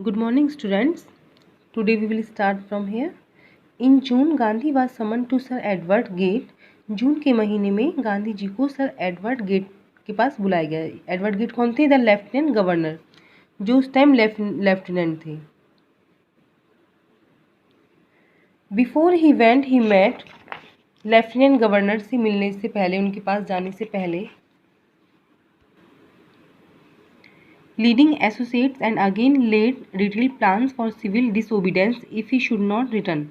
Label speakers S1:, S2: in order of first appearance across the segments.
S1: Good morning, students. Today we will start from here. In June, Gandhi was summoned to Sir Edward Gate. जून के महीने में गांधी जी को sir Edward gate के पास बुलाया गया। एडवर्ड गेट कौन थे? द लेफ्टिनेंट गवर्नर, जो उस टाइम लेफ्टिनेंट थे। Before he went he met, lieutenant governor से मिलने से पहले, उनके पास जाने से पहले, leading associates and again laid detailed plans for civil disobedience if he should not return.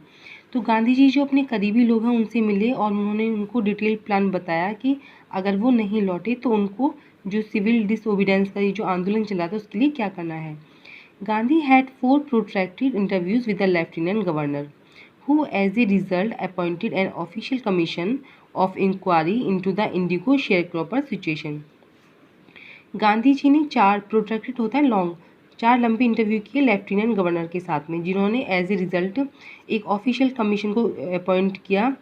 S1: तो गांधी जी जो अपने करीबी लोग हैं उनसे मिले और उन्होंने उनको डिटेल प्लान बताया कि अगर वो नहीं लौटे तो उनको जो सिविल डिसओबीडेंस का ये जो आंदोलन चला था उसके लिए क्या करना है। Gandhi had 4 protracted interviews with the lieutenant governor, who as a result appointed an official commission of inquiry into the indigo sharecropper situation. Gandhi ji ने 4 प्रोट्रैक्टेड होता है लॉन्ग, 4 लंबे इंटरव्यू किए लेफ्टिनेंट गवर्नर के साथ में, जिन्होंने एज ए रिजल्ट एक ऑफिशियल कमीशन को अपॉइंट किया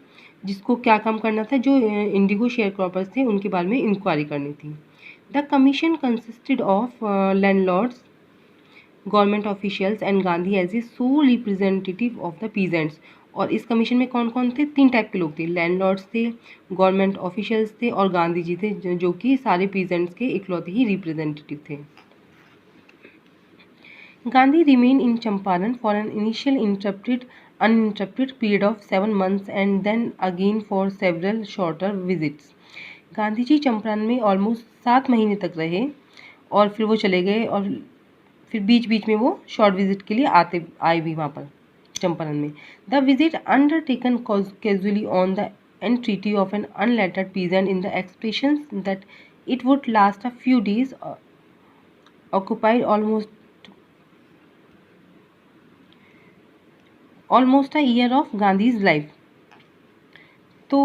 S1: जिसको क्या काम करना था, जो इंडिगो शेयर क्रॉपर्स थे उनके बारे में इंक्वायरी करनी थी। The commission consisted of landlords, government officials and Gandhi as a sole representative of the peasants. और इस कमीशन में कौन कौन थे? 3 टाइप के लोग थे, लैंडलॉर्ड्स थे, गवर्नमेंट ऑफिशियल्स थे और गांधी जी थे, जो कि सारे पीजेंट्स के इकलौते ही रिप्रेजेंटेटिव थे। Gandhi remain in Champaran for an initial uninterrupted period of 7 months and then again for several shorter visits. Gandhi ji Champaran में ऑलमोस्ट 7 महीने तक रहे और फिर वो चले गए और फिर बीच बीच में वो शॉर्ट विजिट के लिए आए भी वहाँ पर चंपारण में। The visit undertaken casually on the entreaty of an unlettered peasant in the expressions that it would last a few days occupied almost a year of Gandhi's life. तो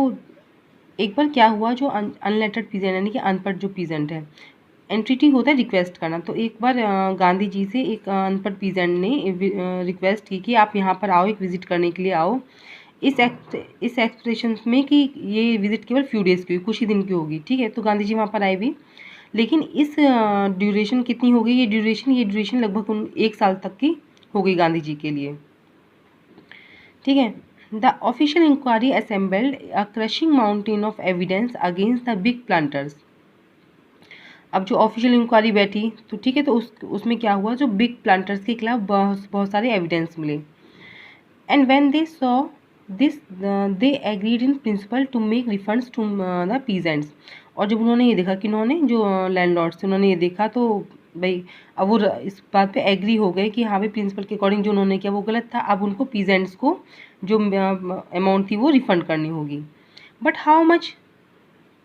S1: एक बार क्या हुआ, जो अनलेटर्ड पीजेंट यानी कि अनपढ़ जो पीजेंट है, एंट्रिटी होता है रिक्वेस्ट करना, तो एक बार गांधी जी से एक अनपढ़ पीजेंट ने रिक्वेस्ट की कि आप यहाँ पर आओ, एक विजिट करने के लिए आओ, इस एक्सप्रेशन में कि ये विजिट केवल फ्यू डेज़ की होगी, कुछ ही दिन की होगी। ठीक है, तो गांधी जी वहाँ पर आए भी, लेकिन इस ड्यूरेशन कितनी हो गई, ये ड्यूरेशन लगभग 1 साल तक की हो गई गांधी जी के लिए। ठीक है। The official inquiry assembled a crushing mountain of evidence against the big planters. अब जो ऑफिशियल इंक्वायरी बैठी तो ठीक है, तो उसमें क्या हुआ, जो बिग प्लांटर्स के खिलाफ बहुत सारे एविडेंस मिले। And when they saw this they agreed in principle to make refunds to the peasants. और जब उन्होंने ये देखा कि उन्होंने जो लैंडलॉर्ड्स थे उन्होंने ये देखा तो भाई अब वो इस बात पे एग्री हो गए कि हाँ भाई प्रिंसिपल के अकॉर्डिंग जो उन्होंने किया वो गलत था, अब उनको पीजेंट्स को जो अमाउंट थी वो रिफंड करनी होगी। But how much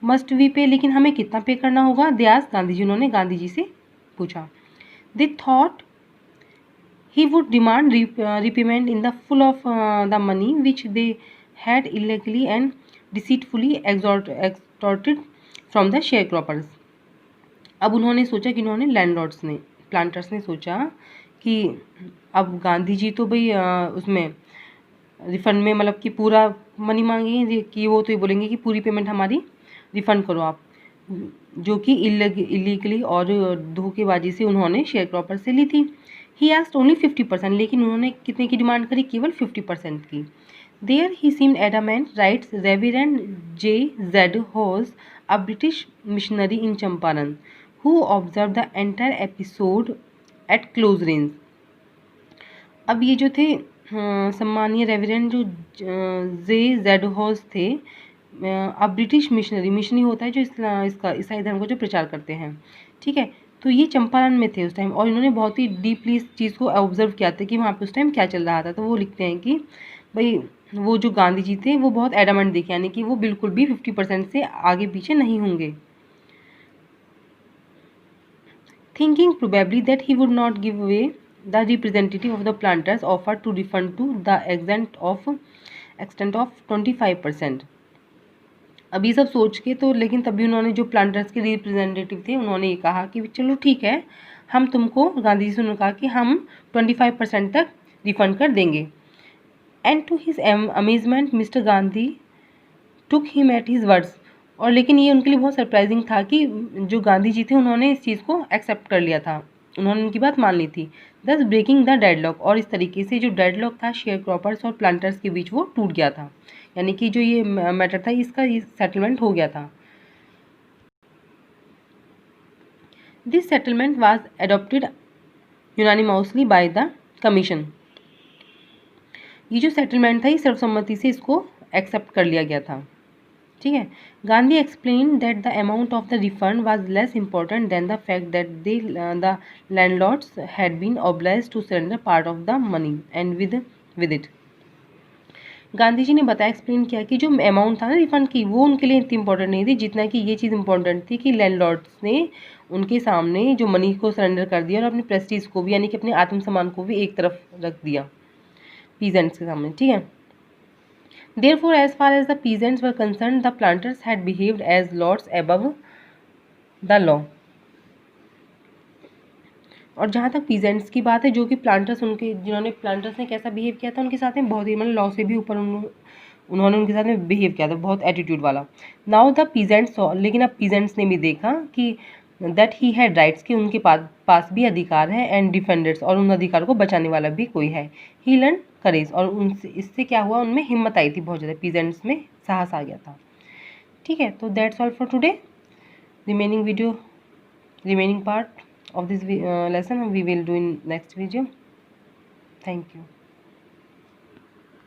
S1: must we pay, लेकिन हमें कितना पे करना होगा? दे आस्क्ड गांधी जी, उन्होंने गांधी जी से पूछा। They thought he would demand repayment in the full of the money which they had illegally and deceitfully extorted from the sharecroppers. अब उन्होंने सोचा कि उन्होंने लैंडलॉर्ड्स ने, प्लांटर्स ने सोचा कि अब गांधी जी तो भाई उसमें रिफंड में मतलब कि पूरा मनी मांगेंगे कि वो तो ये बोलेंगे कि पूरी पेमेंट हमारी रिफंड करो आप, जो कि इलीगली और धोखेबाजी से उन्होंने शेयर क्रॉपर से ली थी। ही आस्क्ड ओनली 50%, लेकिन उन्होंने कितने की डिमांड करी? केवल 50% की। There he seemed adamant, writes reverend J.Z. Hose, a British missionary in Champaran, who observe the entire episode at close range. अब ये जो थे सम्मानीय रेवरेंड जो J.Z. Hose थे, अब ब्रिटिश मिशनरी होता है जो इसका ईसाई धर्म का जो प्रचार करते हैं। ठीक है, तो ये चंपारण में थे उस टाइम और इन्होंने बहुत ही डीपली इस चीज़ को ऑब्जर्व किया था कि वहाँ पे उस टाइम क्या चल रहा था। तो वो लिखते हैं कि भाई वो जो गांधी जी थे वो बहुत एडामेंट दिखे, यानी कि वो बिल्कुल भी 50% से आगे पीछे नहीं होंगे। Thinking probably that he would not give away the representative of the planters offer to refund to the extent of 25%। अभी सब सोच के तो, लेकिन तभी उन्होंने जो प्लांटर्स के रिप्रेजेंटेटिव थे उन्होंने ये कहा कि चलो ठीक है, हम तुमको, गांधी जी से उन्होंने कहा कि हम 25% तक रिफंड कर देंगे। And to his amazement mister Gandhi took him at his words. और लेकिन ये उनके लिए बहुत सरप्राइजिंग था कि जो गांधी जी थे उन्होंने इस चीज़ को एक्सेप्ट कर लिया था, उन्होंने उनकी बात मान ली थी। दस ब्रेकिंग द डेडलॉक, और इस तरीके से जो डेडलॉक था शेयर क्रॉपर्स और प्लांटर्स के बीच वो टूट गया था, यानी कि जो ये मैटर था इसका सेटलमेंट हो गया था। This settlement was adopted unanimously by the commission. ये जो सेटलमेंट था ये सर्वसम्मति से इसको एक्सेप्ट कर लिया गया था। ठीक है। Gandhi explained that the amount of the refund was less important than the fact that the landlords had been obliged to surrender part of the money and with it. Gandhi ji ने बताया, एक्सप्लेन किया कि जो अमाउंट था ना रिफंड की वो उनके लिए इतनी इंपॉर्टेंट नहीं थी जितना कि ये चीज़ इंपॉर्टेंट थी कि लैंडलॉर्ड्स ने उनके सामने जो मनी को सरेंडर कर दिया और अपने प्रेस्टीज को भी, यानी कि अपने आत्मसम्मान को भी एक तरफ रख दिया पीजेंट्स के सामने। ठीक है। Therefore, as far as the peasants were concerned, the planters had behaved as lords above the law. और जहाँ तक पीजेंट्स की बात है, जो कि प्लांटर्स उनके जिन्होंने प्लांटर्स ने कैसा बिहेव किया था उनके साथ में, बहुत ही मतलब लॉ से भी ऊपर उन्होंने उनके साथ में बिहेव किया था, बहुत एटीट्यूड वाला। नाउ द पीजेंट्स, लेकिन अब पीजेंट्स ने भी देखा कि दैट ही हैड राइट्स, कि उनके पास भी अधिकार है, एंड डिफेंडर्स, और उन अधिकारों को बचाने वाला भी कोई है। ही लर्न करेज, और उनसे इससे क्या हुआ, उनमें हिम्मत आई थी बहुत ज़्यादा, पीजेंट्स में साहस आ गया था। ठीक है। तो that's all for today. remaining part of this lesson we will do in next video. Thank you.